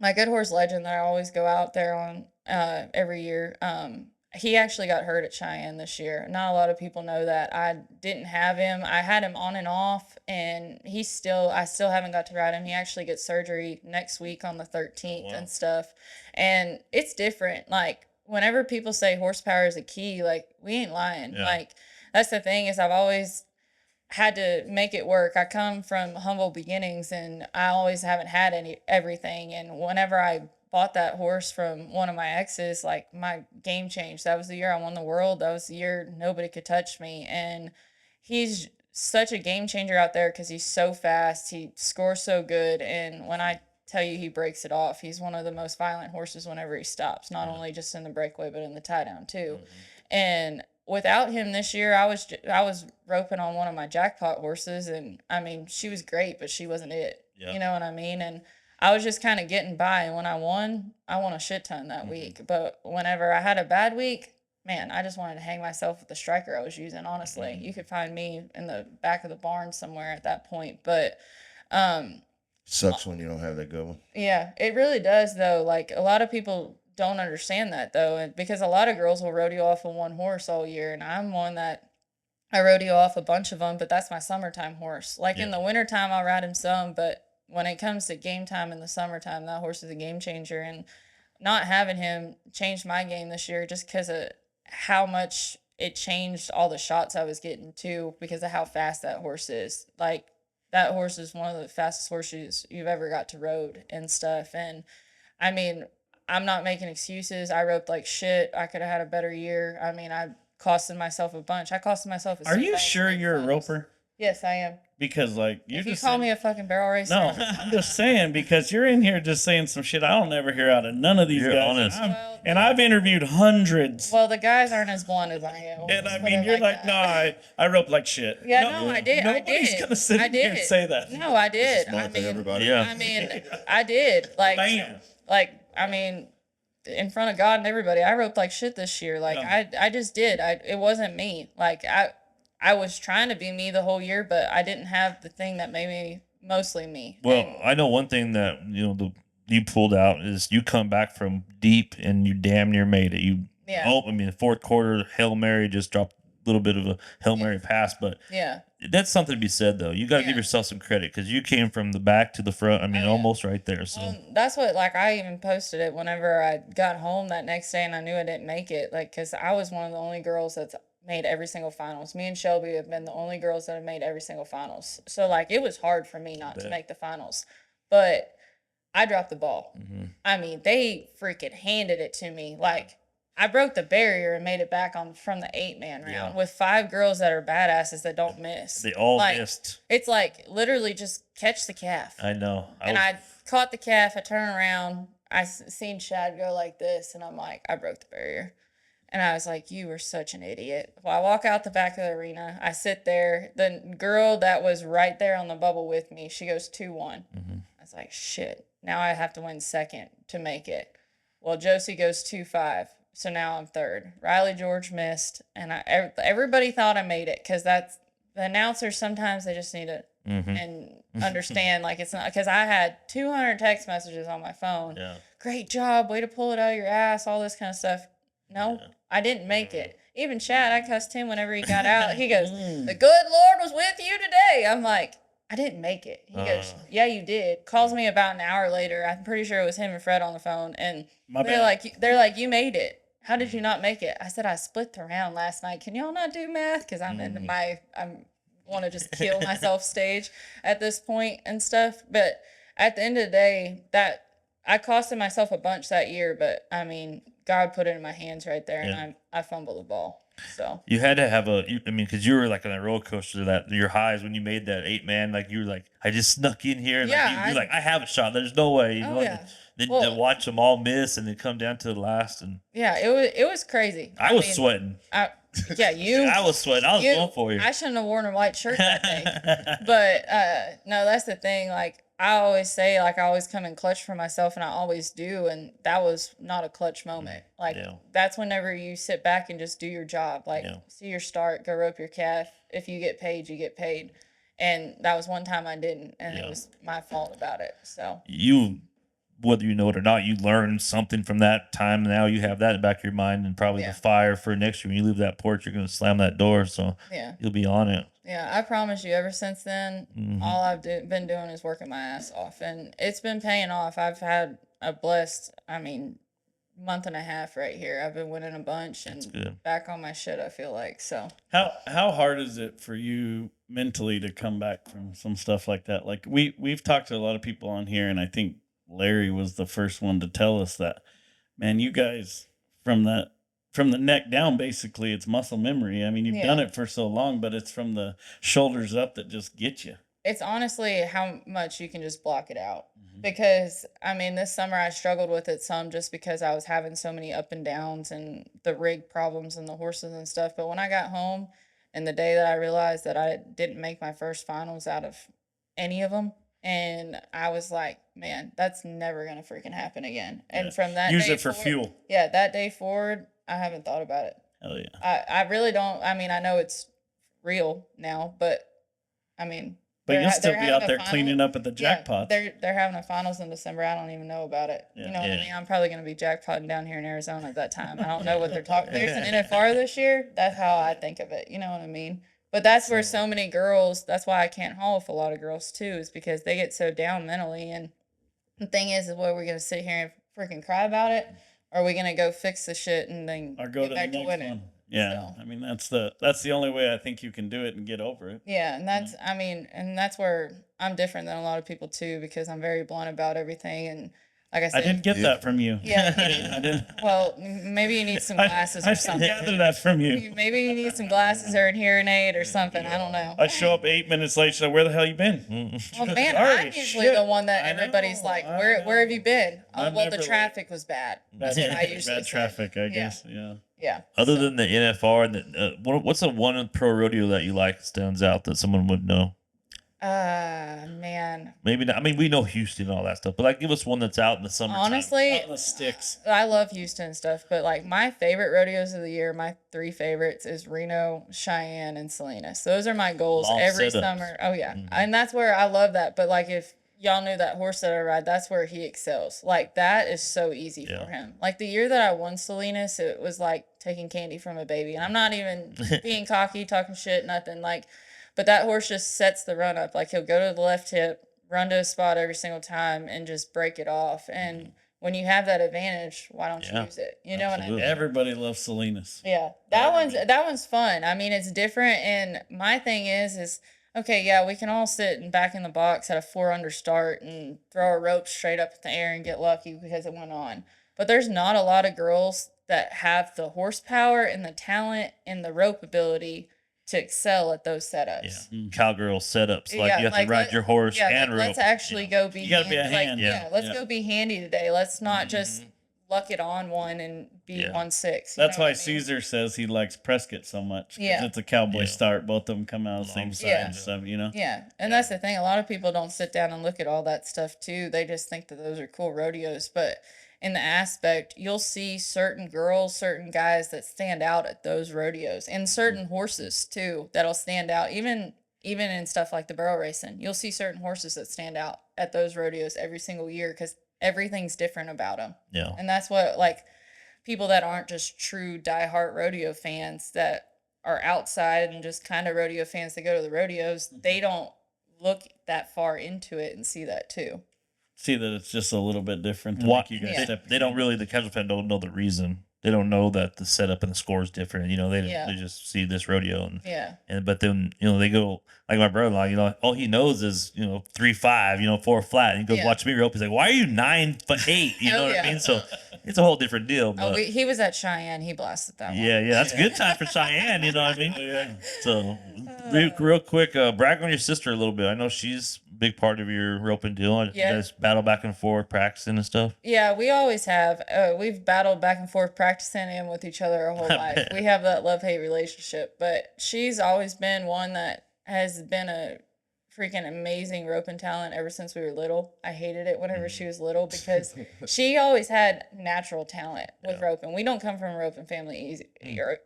my Good Horse Legend that I always go out there on every year, he actually got hurt at Cheyenne this year. Not a lot of people know that. I didn't have him. I had him on and off, and I still haven't got to ride him. He actually gets surgery next week on the 13th and stuff. And it's different. Like, whenever people say horsepower is a key, like, we ain't lying. Yeah. Like, that's the thing is I've always had to make it work. I come from humble beginnings, and I always haven't had everything. And whenever I bought that horse from one of my exes, like, my game changed. That was the year I won the world. That was the year nobody could touch me. And he's such a game changer out there because he's so fast. He scores so good. And when I tell you he breaks it off, he's one of the most violent horses whenever he stops, not only just in the breakaway, but in the tie down too. And without him this year, I was roping on one of my jackpot horses, and I mean, she was great, but she wasn't it. Yep. You know what I mean? And I was just kind of getting by, and when I won a shit ton that week. But whenever I had a bad week, man, I just wanted to hang myself with the striker I was using, honestly. You could find me in the back of the barn somewhere at that point. But sucks when you don't have that good one. Yeah, it really does, though. Like, a lot of people don't understand that, though, because a lot of girls will rodeo off of one horse all year, and I'm one that I rodeo off a bunch of them, but that's my summertime horse. Like, in the wintertime, I'll ride him some, but when it comes to game time in the summertime, that horse is a game changer. And not having him changed my game this year just because of how much it changed all the shots I was getting too, because of how fast that horse is. Like, that horse is one of the fastest horses you've ever got to rode and stuff. And I mean, I'm not making excuses. I roped like shit. I could have had a better year. I mean, I costed myself a bunch. I costed myself a Are you sure you're a roper? Yes, I am. Because, like, you call me a fucking barrel racer. No, I'm just saying, because you're in here just saying some shit I don't ever hear out of none of these guys. Honest. And I've interviewed hundreds. Well, the guys aren't as blunt as I am. And I mean, you're like, no, I rope like shit. Yeah, no, I did. Nobody's going to sit here and say that. No, I did. I mean, everybody. I mean, I did. Like, I mean, in front of God and everybody, I roped like shit this year. Like, I just did. It wasn't me. Like, I was trying to be me the whole year, but I didn't have the thing that made me mostly me. Well, I know one thing that, you pulled out is you come back from deep and you damn near made it. The fourth quarter, Hail Mary, just dropped a little bit of a Hail Mary pass, but that's something to be said, though. You got to give yourself some credit because you came from the back to the front. I mean, almost right there. So that's what, like, I even posted it whenever I got home that next day and I knew I didn't make it, like, because I was one of the only girls that's made every single finals. Me and Shelby have been the only girls that have made every single finals. So, like, it was hard for me not to make the finals. But I dropped the ball. I mean, they freaking handed it to me. Like, I broke the barrier and made it back from the 8-man round with 5 girls that are badasses that don't miss. They all missed. It's like, literally just catch the calf. I know. I caught the calf. I turn around. I seen Shad go like this, and I'm like, I broke the barrier. And I was like, you were such an idiot. Well, I walk out the back of the arena. I sit there. The girl that was right there on the bubble with me, she goes 2-1. I was like, shit. Now I have to win second to make it. Well, Josie goes 2-5. So now I'm third. Riley George missed. And everybody thought I made it because that's the announcers. Sometimes they just need to. And understand. Like, it's not because I had 200 text messages on my phone. Yeah. Great job, way to pull it out of your ass, all this kind of stuff. No, Yeah. I didn't make it. Even Chad, I cussed him whenever he got out. He goes, "The good Lord was with you today." I'm like, I didn't make it. He goes, "Yeah, you did." Calls me about an hour later. I'm pretty sure it was him and Fred on the phone, and they're like, "You made it. How did you not make it?" I said, "I split the round last night. Can y'all not do math?" Because I'm in I'm want to just kill myself stage at this point and stuff. But at the end of the day, that I costed myself a bunch that year. But I mean, God put it in my hands right there, and I fumbled the ball. So you had to have because you were like on a roller coaster. That your highs when you made that 8-man, like you were like, I just snuck in here. And Yeah, you're like, I have a shot. There's no way. Oh, yeah. Then Well- to watch them all miss and then come down to the last, and yeah, it was crazy. I was mean, sweating. You. I was sweating. I was going for you. I shouldn't have worn a white shirt that day. But no, that's the thing. Like I always say, like I always come in clutch for myself, and I always do. And that was not a clutch moment. Like that's whenever you sit back and just do your job. Like see your start, go rope your calf. If you get paid, you get paid. And that was one time I didn't, and it was my fault about it. So whether you know it or not, you learned something from that time. Now you have that in the back of your mind, and probably the fire for next year when you leave that porch, you're going to slam that door. So you'll be on it. Yeah, I promise you, ever since then, all I've been doing is working my ass off, and it's been paying off. I've had a blessed, month and a half right here. I've been winning a bunch and back on my shit, I feel like. So how hard is it for you mentally to come back from some stuff like that? Like we've talked to a lot of people on here, and I think Larry was the first one to tell us that, man, you guys from the neck down, basically it's muscle memory. I mean, you've done it for so long, but it's from the shoulders up that just get you. It's honestly how much you can just block it out. Because this summer I struggled with it some just because I was having so many up and downs and the rig problems and the horses and stuff. But when I got home and the day that I realized that I didn't make my first finals out of any of them, and I was like, man, that's never going to freaking happen again. And from that use day it for forward, fuel. Yeah, that day forward, I haven't thought about it. Hell yeah. I really don't. I know it's real now, but but you'll still be out there cleaning up at the jackpot. They're having a finals in December. I don't even know about it. You know what I mean? I'm probably going to be jackpotting down here in Arizona at that time. I don't know what they're talking. There's an NFR this year. That's how I think of it. You know what I mean? But that's where so many girls, that's why I can't haul with a lot of girls too, is because they get so down mentally. And the thing is what, we're going to sit here and freaking cry about it? Or are we going to go fix the shit and then or go to the next one? Yeah. So. That's the only way I think you can do it and get over it. Yeah. And that's, and that's where I'm different than a lot of people too, because I'm very blunt about everything. And like I said, I didn't get that from you. Yeah. I didn't. Well, maybe you need some glasses or something. I gathered that from you. Maybe you need some glasses or a hearing aid or something. I don't know. I show up 8 minutes late. So where the hell you been? Well, man, I'm usually the one that everybody's like, where have you been? Oh, well, the traffic was bad. That's what I usually bad traffic, I guess. Yeah. Yeah. Other than the NFR, and what's the one pro rodeo that you like stands out that someone would know? Man. Maybe not. We know Houston and all that stuff, but like, give us one that's out in the summertime. Honestly, out in the sticks. I love Houston and stuff, but like my favorite rodeos of the year, my 3 favorites is Reno, Cheyenne, and Salinas. Those are my goals every summer. Oh yeah, and that's where I love that. But like, if y'all knew that horse that I ride, that's where he excels. Like that is so easy for him. Like the year that I won Salinas, it was like taking candy from a baby, and I'm not even being cocky, talking shit, nothing like. But that horse just sets the run up. Like he'll go to the left hip, run to a spot every single time, and just break it off. And when you have that advantage, why don't you use it? You know what I mean? Everybody loves Salinas. Yeah, that one's fun. It's different. And my thing is okay, yeah, we can all sit and back in the box at a 4 under start and throw a rope straight up in the air and get lucky because it went on. But there's not a lot of girls that have the horsepower and the talent and the rope ability to excel at those setups. Yeah, cowgirl setups. Like you have to ride your horse and rope. Let's actually go be. You gotta be a hand. Let's go be handy today. Let's not just luck it on one and be 1-6. That's why Caesar says he likes Prescott so much. Yeah, it's a cowboy start. Both of them come out the same side. So Yeah, and that's the thing. A lot of people don't sit down and look at all that stuff too. They just think that those are cool rodeos, but in the aspect, you'll see certain girls, certain guys that stand out at those rodeos, and certain horses too that'll stand out. Even even in stuff like the barrel racing, you'll see certain horses that stand out at those rodeos every single year because everything's different about them. Yeah. And that's what, like, people that aren't just true diehard rodeo fans that are outside and just kind of rodeo fans that go to the rodeos, they don't look that far into it and see that too. See that it's just a little bit different. What You guys Yeah. step they don't really, the casual fan don't know the reason. They don't know that the setup and the score is different. You know, they Yeah. they just see this rodeo Yeah. but then they go like my brother-in-law. All he knows is 3-5, 4 flat. And he goes Yeah. watch me rope. He's like, why are you 9'8"? You know Oh, what yeah. I mean? So it's a whole different deal. Oh, But he was at Cheyenne. He blasted that one. yeah, that's a good time for Cheyenne. You know what I mean? Yeah. So real quick, brag on your sister a little bit. I know she's a big part of your roping deal. You Yeah. guys battle back and forth, practicing and stuff. Yeah, we always have. We've battled back and forth practicing and with each other our whole life. We have that love-hate relationship. But she's always been one that has been a freaking amazing roping talent ever since we were little. I hated it whenever she was little because she always had natural talent with roping. We don't come from a roping family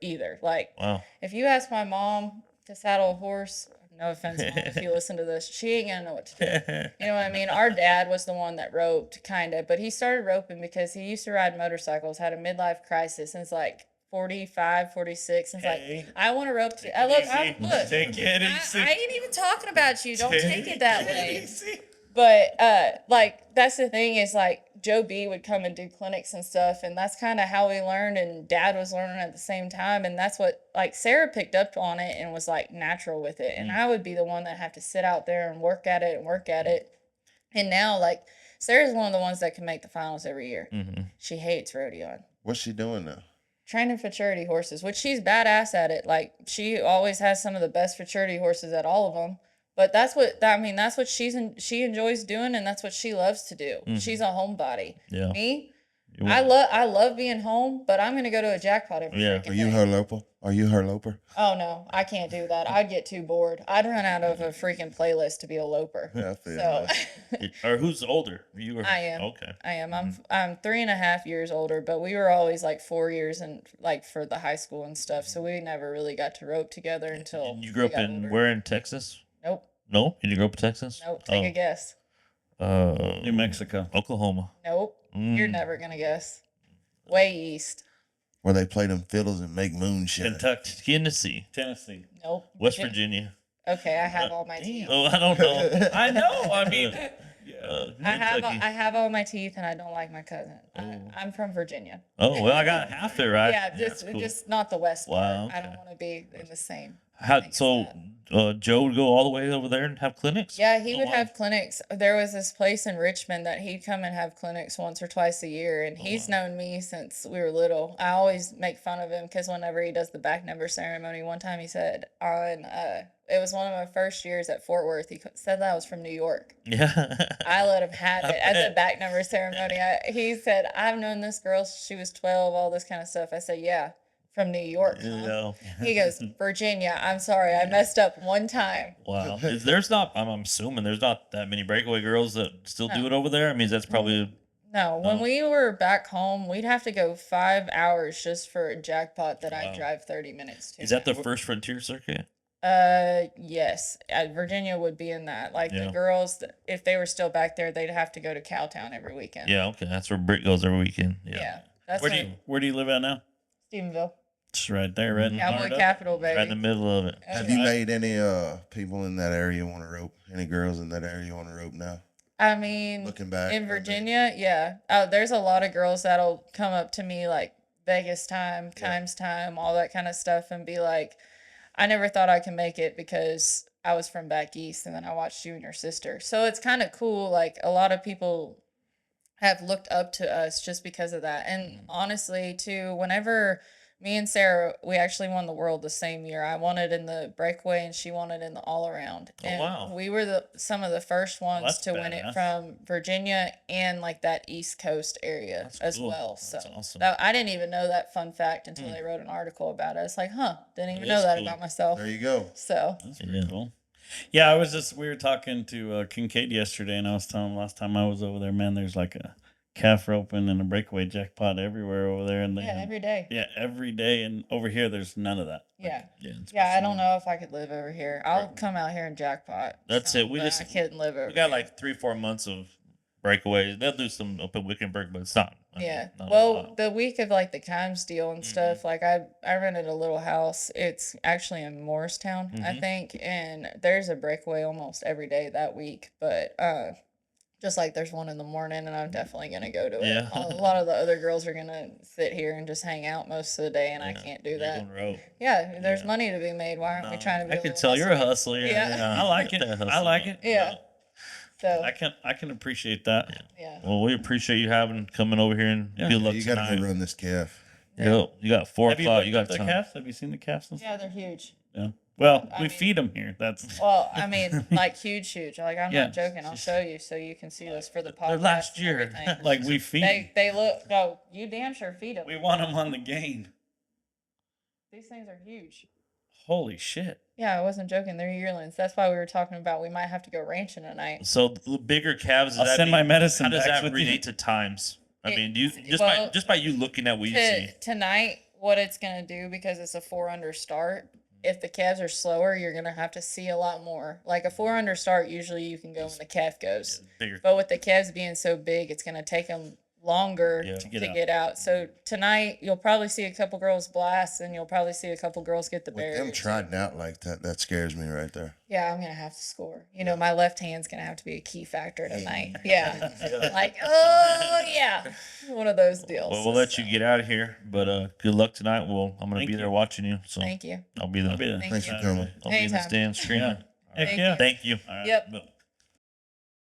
either. Like, Wow. if you ask my mom to saddle a horse, no offense, Mom, if you listen to this, she ain't gonna know what to do. You know what I mean? Our dad was the one that roped, kind of, but he started roping because he used to ride motorcycles, had a midlife crisis, and it's like 45, 46, and it's Hey. like, I want to rope too. Look, Take it easy. I ain't even talking about you. Don't take it that way. easy. But like, that's the thing is, like, Joe B would come and do clinics and stuff, and that's kind of how we learned, and Dad was learning at the same time, and that's what, like, Sarah picked up on it and was like natural with it, and I would be the one that have to sit out there and work at it, and now, like, Sarah's one of the ones that can make the finals every year. Mm-hmm. She hates rodeoing. What's she doing now? Training futurity horses, which she's badass at it. Like, she always has some of the best futurity horses at all of them. But that's what she enjoys doing, and that's what she loves to do. Mhm. She's a homebody. Yeah. Me, I love being home, but I'm gonna go to a jackpot every Yeah. freaking Are you day. her loper? Are you her loper? Oh no, I can't do that. I'd get too bored. I'd run out of a freaking playlist to be a loper. Yeah, I feel So that. Or who's older? You or I am. Okay. I am. I'm 3.5 years older, but we were always like 4 years and like for the high school and stuff. So we never really got to rope together until You grew we up got in older. where in Texas? Nope. No, you didn't grow up in Texas. Nope. Take a guess. New Mexico. Oklahoma. Nope. You're never gonna guess. Way east. Where they play them fiddles and make moonshine. Kentucky. Tennessee. Tennessee. Nope. West Virginia. Virginia. Okay, I have all my teeth. Oh, I don't know. I know. I mean, Kentucky. I have all my teeth, and I don't like my cousin. I'm from Virginia. Oh well, I got half it right. Yeah, That's cool. just not the west Wow, part. I okay. don't want to be in the same. So Joe would go all the way over there and have clinics? Yeah, he Oh, would wow. have clinics. There was this place in Richmond that he'd come and have clinics once or twice a year, and he's known me since we were little. I always make fun of him because whenever he does the back number ceremony, one time he said it was one of my first years at Fort Worth. He said that I was from New York. Yeah. I let him have it at the bet. back number ceremony. He said, I've known this girl since she was 12, all this kind of stuff. I said, yeah, from New York. Huh? No. He goes, Virginia, I'm sorry. I messed up one time. Wow. There's not, I'm assuming there's not that many breakaway girls that still do it over there. I mean, that's probably, No, when we were back home, we'd have to go 5 hours just for a jackpot that Wow. I'd drive 30 minutes to. is that the first frontier circuit? Yes. Virginia would be in that. Like Yeah. the girls, if they were still back there, they'd have to go to Cowtown every weekend. Yeah, okay. That's where Brick goes every weekend. Yeah. Yeah. That's where do like you live at now? Stephenville. Just right there, right? in the Cowboy heart of it. capital, baby. Right in the middle of it. Have you made any people in that area want to rope? Any girls in that area want to rope now? I mean, Looking back, in Virginia, yeah. There's a lot of girls that'll come up to me like Vegas time, Kimes time, all that kind of stuff, and be like, I never thought I could make it because I was from back east, and then I watched you and your sister. So it's kind of cool. Like, a lot of people have looked up to us just because of that. And honestly, too, whenever me and Sarah, we actually won the world the same year. I won it in the breakaway, and she won it in the all around. Oh, And wow. we were some of the first ones that's to win it badass. from Virginia and like that East Coast area That's as cool. well. So That's awesome. I didn't even know that fun fact until they wrote an article about it. It's like, didn't even That know is that cool. about myself. There you go. So That's pretty Yeah. cool. Yeah, we were talking to Kincaid yesterday, and I was telling him last time I was over there, man, there's like a calf roping and a breakaway jackpot everywhere over there, and Yeah, every day. yeah, every day, and over here there's none of that. Yeah. Yeah, Yeah, I don't know if I could live over here. I'll come out here and jackpot. That's it. We but just I couldn't live over we got here. like 3-4 months of breakaways. They'll do some up in Wickenburg, but it's not. I mean, Yeah. not a Well, lot. the week of like the Kimes deal and stuff, like I rented a little house. It's actually in Morristown, I think, and there's a breakaway almost every day that week. But just like there's one in the morning, and I'm definitely gonna go to it. Yeah. A lot of the other girls are gonna sit here and just hang out most of the day, and I can't do You're that. going rogue. Yeah, there's Yeah. money to be made. Why aren't we trying to be? I a can little tell you're a hustler? hustler. Yeah. I like it. Get that I hustle like on. it. Yeah. So I can appreciate that. yeah. Well, we appreciate you coming over here, and Yeah. good luck You got to tonight. go run this calf. Yo, you got 4 Have you o'clock. looked You got at the time. calves? Have you seen the calves? And stuff? Yeah, they're huge. Yeah. Well, I we mean- feed them here. That's Well, I mean, like huge. Like I'm Yeah. not joking. I'll show you so you can see this for the podcast. They're last and year. everything. like we feed 'em. They look. No, you damn sure feed them. We want them on the gain. These things are huge. Holy shit. Yeah, I wasn't joking. They're yearlings. That's why we were talking about we might have to go ranching tonight. So the bigger calves. I'll send my medicine How does bags that with you. relate to times? I It- mean, do you well, just by you looking at what you see. Tonight, what it's gonna do because it's a 4-under start. If the calves are slower, you're gonna have to see a lot more. Like a 4-under start, usually you can go when the calf goes. Bigger. But with the calves being so big, it's gonna take them longer Yeah. to get get out. So tonight, you'll probably see a couple girls blast, and you'll probably see a couple girls get the With barrier. them triding out like that, that scares me right there. Yeah, I'm gonna have to score. You know, my left hand's gonna have to be a key factor tonight. Yeah, like oh yeah, one of those deals. Well, we'll let you get out of here, but good luck tonight. I'm gonna Thank be you. there watching you. So Thank you. I'll be there. I'll be there. Thank Thanks you. for coming. I'll be in the Anytime. stand screaming. Heck Thank yeah. you. Thank you. All right. Yep. But-